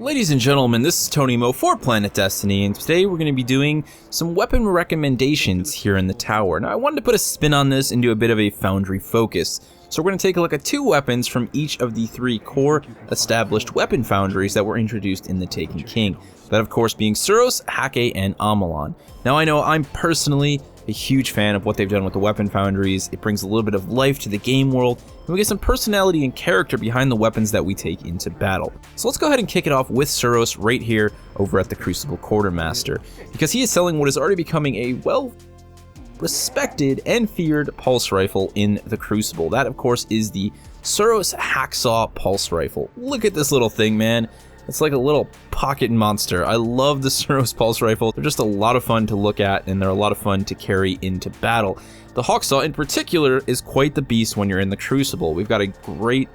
Ladies and gentlemen, this is Tony Mo for PlanetDestiny, and today we're going to be doing some weapon recommendations here in the tower. Now, I wanted to put a spin on this and do a bit of a foundry focus. So we're going to take a look at two weapons from each of the three core established weapon foundries that were introduced in the Taken King. That, of course, being Soros, Hawk Saw, and Amalon. Now, I know I'm personally a huge fan of what they've done with the weapon foundries. It brings a little bit of life to the game world, and we get some personality and character behind the weapons that we take into battle. So let's go ahead and kick it off with Soros right here over at the Crucible Quartermaster, because he is selling what is already becoming a well-respected and feared pulse rifle in the Crucible. That, of course, is the Soros Hawk Saw pulse rifle. Look at this little thing, man. It's like a little pocket monster. I love the Soros pulse rifle. They're just a lot of fun to look at, and they're a lot of fun to carry into battle. The Hawk Saw in particular is quite the beast when you're in the Crucible. We've got a great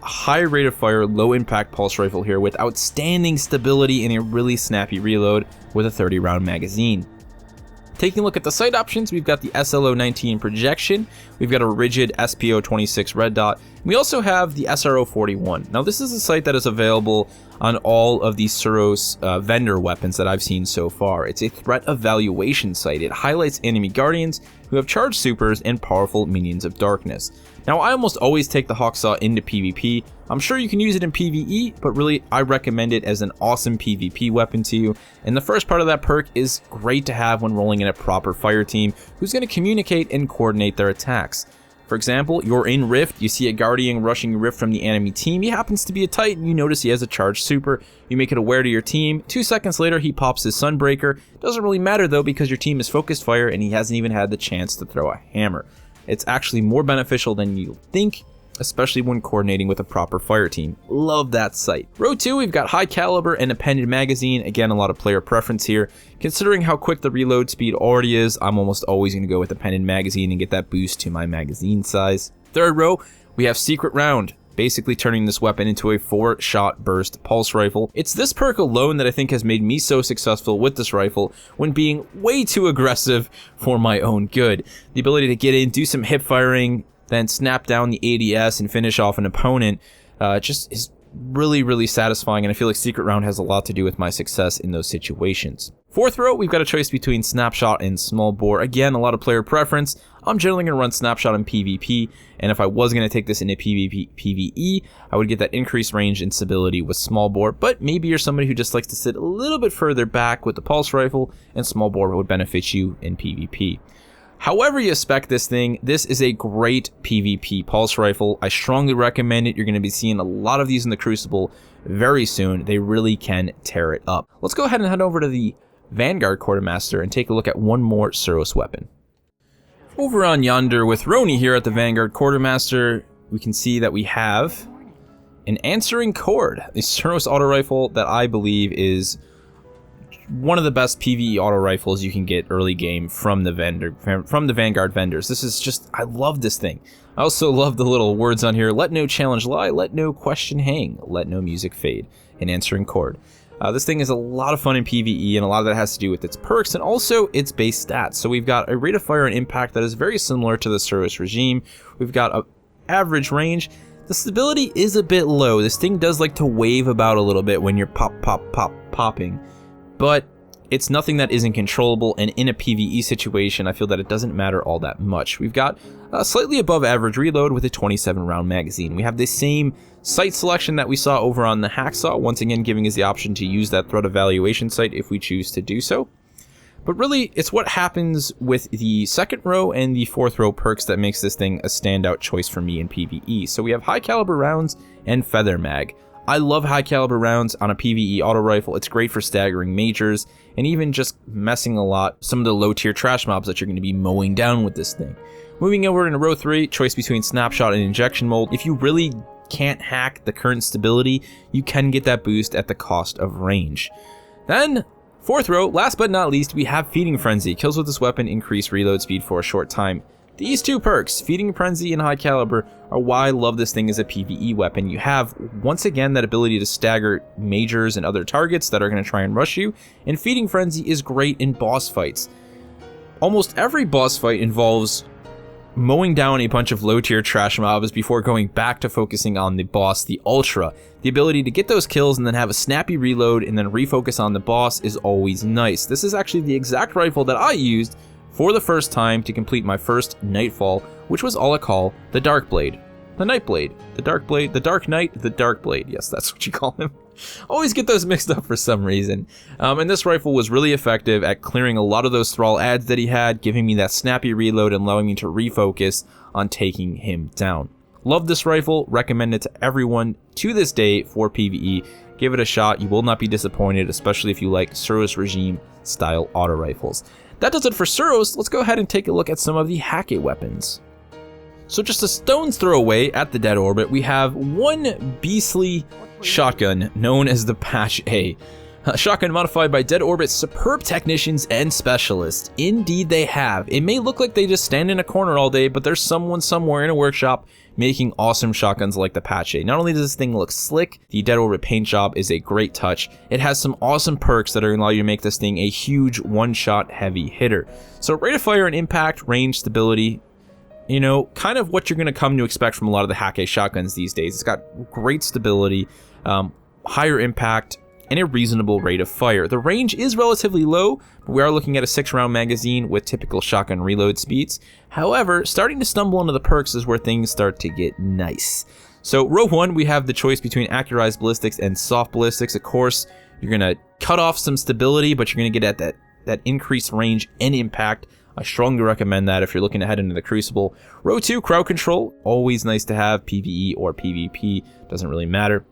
high rate of fire, low impact pulse rifle here with outstanding stability and a really snappy reload with a 30 round magazine. Taking a look at the sight options, we've got the SLO-19 projection, we've got a rigid SPO-26 red dot, and we also have the SRO-41. Now this is a sight that is available on all of the Soros vendor weapons that I've seen so far. It's a threat evaluation sight. It highlights enemy guardians who have charged supers and powerful minions of darkness. Now I almost always take the Hawk Saw into PvP. I'm sure you can use it in PvE, but really I recommend it as an awesome PvP weapon to you. And the first part of that perk is great to have when rolling in a proper fire team who's going to communicate and coordinate their attacks. For example, you're in Rift, you see a Guardian rushing Rift from the enemy team, he happens to be a Titan, you notice he has a charged super, you make it aware to your team, 2 seconds later he pops his Sunbreaker. Doesn't really matter though because your team is focused fire and he hasn't even had the chance to throw a hammer. It's actually more beneficial than you think, especially when coordinating with a proper fire team. Love that sight. Row 2, we've got high caliber and appended magazine. Again, a lot of player preference here. Considering how quick the reload speed already is, I'm almost always going to go with appended magazine and get that boost to my magazine size. Third row, we have secret round, basically turning this weapon into a 4-shot burst pulse rifle. It's this perk alone that I think has made me so successful with this rifle when being way too aggressive for my own good. The ability to get in, do some hip firing, then snap down the ADS and finish off an opponent just is really satisfying, and I feel like secret round has a lot to do with my success in those situations. Fourth row, we've got a choice between snapshot and small bore. Again, a lot of player preference. I'm generally going to run snapshot in PvP, and if I was going to take this into PvE, I would get that increased range and stability with small bore, but maybe you're somebody who just likes to sit a little bit further back with the pulse rifle, and small bore would benefit you in PvP. However you spec this thing, this is a great PvP pulse rifle. I strongly recommend it. You're going to be seeing a lot of these in the Crucible very soon. They really can tear it up. Let's go ahead and head over to the Vanguard Quartermaster and take a look at one more Soros weapon. Over on yonder with Roni here at the Vanguard Quartermaster, we can see that we have an Answering Chord, a Soros auto rifle that I believe is one of the best PvE auto rifles you can get early game from the Vanguard vendors. This is just, I love this thing. I also love the little words on here. Let no challenge lie, let no question hang, let no music fade. An Answering Chord. This thing is a lot of fun in PvE, and a lot of that has to do with its perks and also its base stats. So we've got a rate of fire and impact that is very similar to the Soros regime. We've got an average range. The stability is a bit low. This thing does like to wave about a little bit when you're popping. But it's nothing that isn't controllable, and in a PvE situation, I feel that it doesn't matter all that much. We've got a slightly above average reload with a 27 round magazine. We have the same sight selection that we saw over on the Hawk Saw, once again giving us the option to use that threat evaluation sight if we choose to do so. But really, it's what happens with the second row and the fourth row perks that makes this thing a standout choice for me in PvE. So we have high caliber rounds and feather mag. I love high caliber rounds on a PvE auto rifle. It's great for staggering majors and even just messing a lot some of the low tier trash mobs that you're going to be mowing down with this thing. Moving over into row 3, choice between snapshot and injection mold. If you really can't hack the current stability, you can get that boost at the cost of range. Then fourth row, last but not least, we have Feeding Frenzy. Kills with this weapon increase reload speed for a short time. These two perks, Feeding Frenzy and High Caliber, are why I love this thing as a PvE weapon. You have, once again, that ability to stagger majors and other targets that are going to try and rush you, and Feeding Frenzy is great in boss fights. Almost every boss fight involves mowing down a bunch of low-tier trash mobs before going back to focusing on the boss, the Ultra. The ability to get those kills and then have a snappy reload and then refocus on the boss is always nice. This is actually the exact rifle that I used for the first time to complete my first Nightfall, which was all I call the Dark Blade. The Night Blade, the Dark Blade, the Dark Knight, the Dark Blade. Yes, that's what you call him. Always get those mixed up for some reason. And this rifle was really effective at clearing a lot of those Thrall ads that he had, giving me that snappy reload and allowing me to refocus on taking him down. Love this rifle, recommend it to everyone to this day for PvE. Give it a shot, you will not be disappointed, especially if you like Soros regime style auto rifles. That does it for Soros. Let's go ahead and take a look at some of the Hake weapons. So just a stone's throw away at the dead orbit, we have one beastly shotgun known as the Patch A. A shotgun modified by Dead Orbit's superb technicians and specialists. Indeed they have. It may look like they just stand in a corner all day, but there's someone somewhere in a workshop making awesome shotguns like the Patch A. Not only does this thing look slick, the Dead Orbit paint job is a great touch. It has some awesome perks that are going to allow you to make this thing a huge one-shot heavy hitter. So rate of fire and impact, range, stability, you know, kind of what you're going to come to expect from a lot of the Hake shotguns these days. It's got great stability, higher impact, and a reasonable rate of fire. The range is relatively low, but we are looking at a 6-round magazine with typical shotgun reload speeds. However, starting to stumble into the perks is where things start to get nice. So row 1, we have the choice between accurized ballistics and soft ballistics. Of course, you're going to cut off some stability, but you're going to get at that increased range and impact. I strongly recommend that if you're looking to head into the Crucible. Row 2, crowd control, always nice to have, PvE or PvP, doesn't really matter.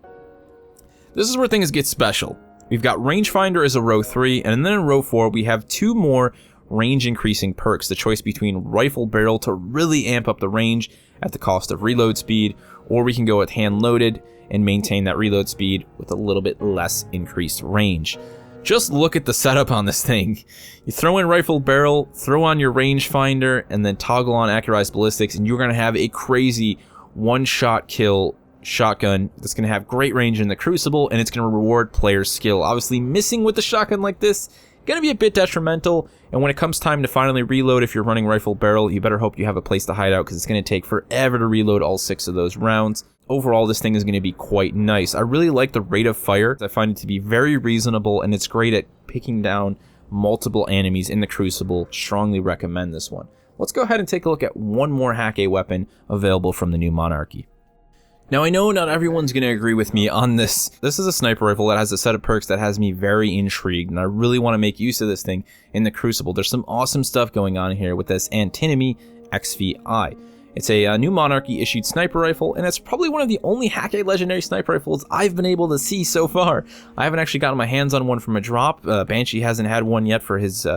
This is where things get special. We've got rangefinder as a row 3, and then in row 4 we have 2 more range increasing perks. The choice between rifle barrel to really amp up the range at the cost of reload speed, or we can go with hand loaded and maintain that reload speed with a little bit less increased range. Just look at the setup on this thing. You throw in rifle barrel, throw on your rangefinder, and then toggle on accurized ballistics, and you're going to have a crazy one-shot kill shotgun that's going to have great range in the Crucible, and it's going to reward player skill. Obviously, missing with a shotgun like this going to be a bit detrimental, and when it comes time to finally reload, if you're running rifle barrel, you better hope you have a place to hide out, because it's going to take forever to reload all 6 of those rounds. Overall, this thing is going to be quite nice. I really like the rate of fire. I find it to be very reasonable, and it's great at picking down multiple enemies in the Crucible. Strongly recommend this one. Let's go ahead and take a look at one more Hake weapon available from the new Monarchy. Now, I know not everyone's going to agree with me on this. This is a sniper rifle that has a set of perks that has me very intrigued, and I really want to make use of this thing in the Crucible. There's some awesome stuff going on here with this Antinomy XVI. It's a new Monarchy issued sniper rifle, and it's probably one of the only Hake legendary sniper rifles I've been able to see so far. I haven't actually gotten my hands on one from a drop. Banshee hasn't had one yet for his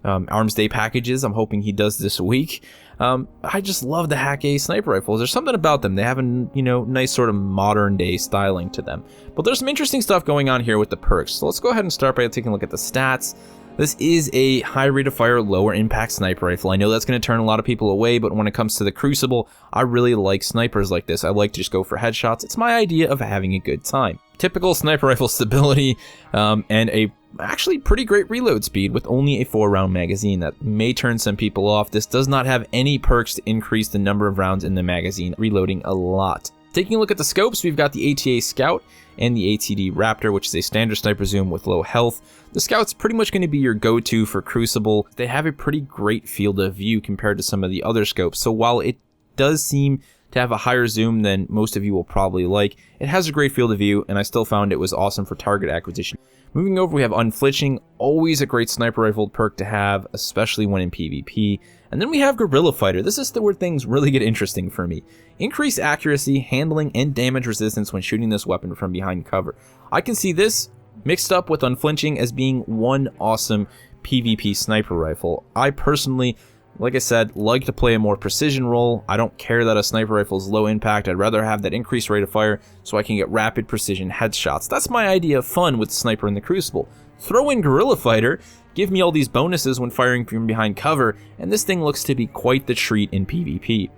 Arms Day packages. I'm hoping he does this week. I just love the Hake sniper rifles. There's something about them. They have a nice sort of modern day styling to them. But there's some interesting stuff going on here with the perks. So let's go ahead and start by taking a look at the stats. This is a high rate of fire, lower impact sniper rifle. I know that's going to turn a lot of people away, but when it comes to the Crucible, I really like snipers like this. I like to just go for headshots. It's my idea of having a good time. Typical sniper rifle stability, and a actually pretty great reload speed with only a 4-round magazine. That may turn some people off. This does not have any perks to increase the number of rounds in the magazine, reloading a lot. Taking a look at the scopes, we've got the ATA Scout and the ATD Raptor, which is a standard sniper zoom with low health. The Scout's pretty much going to be your go-to for Crucible. They have a pretty great field of view compared to some of the other scopes, so while it does seem to have a higher zoom than most of you will probably like, it has a great field of view, and I still found it was awesome for target acquisition. Moving over, we have Unflinching, always a great sniper rifle perk to have, especially when in PvP. And then we have Guerrilla Fighter. This is where things really get interesting for me. Increased accuracy, handling, and damage resistance when shooting this weapon from behind cover. I can see this mixed up with Unflinching as being one awesome PvP sniper rifle. I personally, like I said, like to play a more precision role. I don't care that a sniper rifle is low impact. I'd rather have that increased rate of fire so I can get rapid precision headshots. That's my idea of fun with Sniper in the Crucible. Throw in Guerrilla Fighter, give me all these bonuses when firing from behind cover, and this thing looks to be quite the treat in PvP.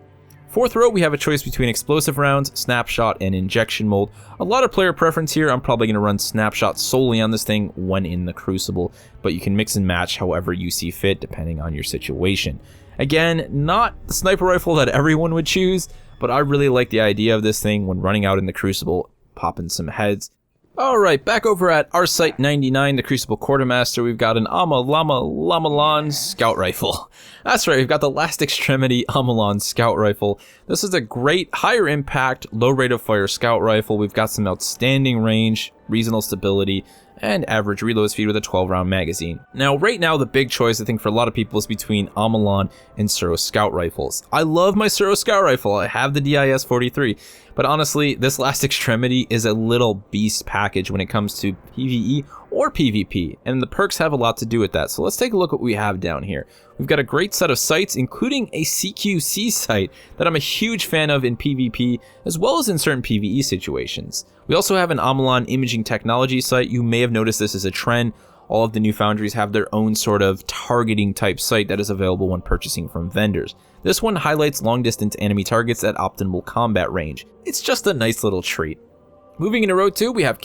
Fourth row, we have a choice between explosive rounds, snapshot, and injection mold. A lot of player preference here. I'm probably going to run snapshot solely on this thing when in the Crucible, but you can mix and match however you see fit depending on your situation. Again, not the sniper rifle that everyone would choose, but I really like the idea of this thing when running out in the Crucible, popping some heads. Alright, back over at our Site 99, the Crucible Quartermaster, we've got an Lamalan Scout Rifle. That's right, we've got the Last Extremity Amalan Scout Rifle. This is a great, higher impact, low rate of fire Scout Rifle. We've got some outstanding range, reasonable stability, and average reload speed with a 12-round magazine. Now, right now, the big choice, I think, for a lot of people is between Amalan and Soros Scout Rifles. I love my Soros Scout Rifle. I have the DIS-43. But honestly, this Last Extremity is a little beast package when it comes to PvE or PvP, and the perks have a lot to do with that. So let's take a look at what we have down here. We've got a great set of sights, including a CQC sight that I'm a huge fan of in PvP, as well as in certain PvE situations. We also have an Amalan imaging technology sight. You may have noticed this as a trend. All of the new foundries have their own sort of targeting type sight that is available when purchasing from vendors. This one highlights long distance enemy targets at optimal combat range. It's just a nice little treat. Moving into row 2, we have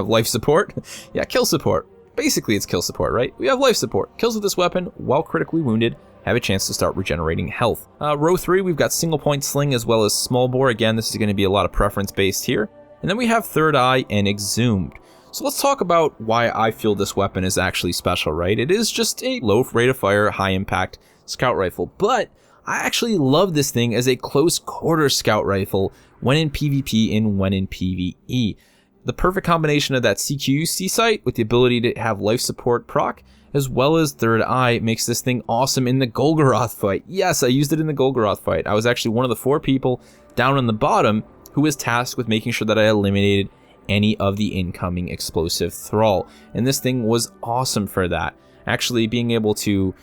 life support. Yeah, kill support. Basically it's kill support, right? We have life support. Kills with this weapon, while critically wounded, have a chance to start regenerating health. Row 3, we've got single point sling as well as small bore. Again, this is going to be a lot of preference based here. And then we have third eye and exhumed. So let's talk about why I feel this weapon is actually special, right? It is just a low rate of fire, high impact scout rifle, but I actually love this thing as a close quarter scout rifle when in PvP and when in PvE. The perfect combination of that CQC sight with the ability to have life support proc, as well as third eye, makes this thing awesome in the Golgoroth fight. Yes, I used it in the Golgoroth fight. I was actually one of the 4 people down on the bottom who was tasked with making sure that I eliminated any of the incoming explosive thrall, and this thing was awesome for that. Actually being able to,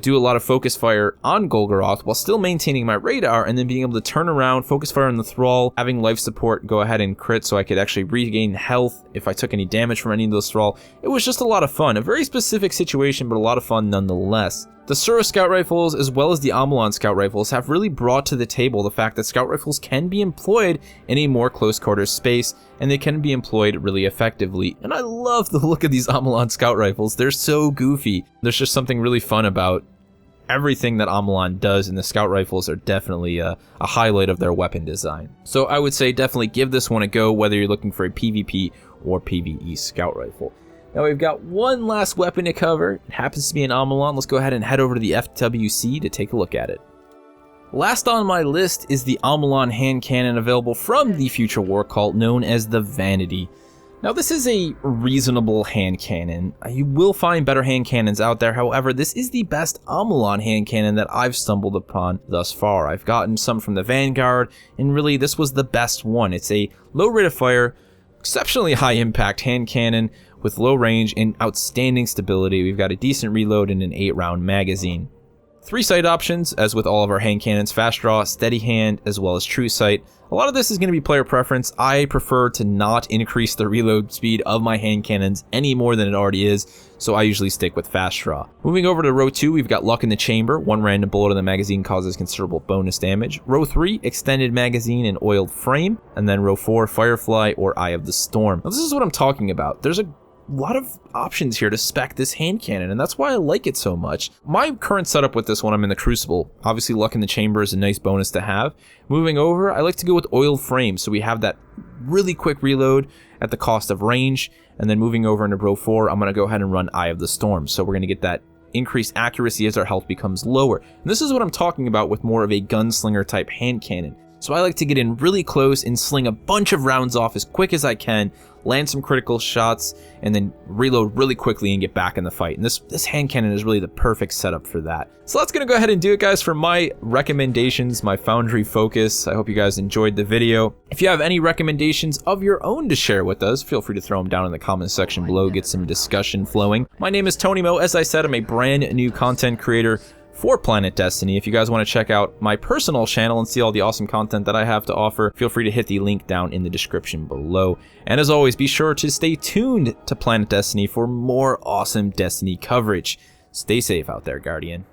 do a lot of focus fire on Golgoroth while still maintaining my radar, and then being able to turn around, focus fire on the thrall, having life support go ahead and crit so I could actually regain health if I took any damage from any of those thrall. It was just a lot of fun. A very specific situation, but a lot of fun nonetheless. The Soros Scout Rifles, as well as the Amalan Scout Rifles, have really brought to the table the fact that Scout Rifles can be employed in a more close quarters space, and they can be employed really effectively. And I love the look of these Amalan Scout Rifles. They're so goofy. There's just something really fun about everything that Amalan does, and the Scout Rifles are definitely a highlight of their weapon design. So I would say definitely give this one a go, whether you're looking for a PvP or PvE Scout Rifle. Now we've got one last weapon to cover. It happens to be an Amalan. Let's go ahead and head over to the FWC to take a look at it. Last on my list is the Amalan hand cannon available from the Future War Cult, known as the Vanity. Now this is a reasonable hand cannon. You will find better hand cannons out there. However, this is the best Amalan hand cannon that I've stumbled upon thus far. I've gotten some from the Vanguard, and really this was the best one. It's a low rate of fire, exceptionally high impact hand cannon with low range and outstanding stability. We've got a decent reload and an 8-round magazine. 3 sight options, as with all of our hand cannons: fast draw, steady hand, as well as true sight. A lot of this is going to be player preference. I prefer to not increase the reload speed of my hand cannons any more than it already is, so I usually stick with fast draw. Moving over to row 2, we've got luck in the chamber. 1 random bullet in the magazine causes considerable bonus damage. Row 3, extended magazine and oiled frame. And then row 4, firefly or eye of the storm. Now this is what I'm talking about. There's a lot of options here to spec this hand cannon, and that's why I like it so much. My current setup with this one, I'm in the Crucible. Obviously, luck in the chamber is a nice bonus to have. Moving over, I like to go with oiled frame, so we have that really quick reload at the cost of range. And then moving over into row 4, I'm going to go ahead and run Eye of the Storm, so we're going to get that increased accuracy as our health becomes lower. And this is what I'm talking about with more of a gunslinger type hand cannon. So I like to get in really close and sling a bunch of rounds off as quick as I can, land some critical shots, and then reload really quickly and get back in the fight. And this hand cannon is really the perfect setup for that. So that's going to go ahead and do it, guys, for my recommendations, my Foundry focus. I hope you guys enjoyed the video. If you have any recommendations of your own to share with us, feel free to throw them down in the comment section below, get some discussion flowing. My name is Tony Mo. As I said, I'm a brand new content creator for PlanetDestiny. If you guys want to check out my personal channel and see all the awesome content that I have to offer, feel free to hit the link down in the description below. And as always, be sure to stay tuned to PlanetDestiny for more awesome Destiny coverage. Stay safe out there, Guardian.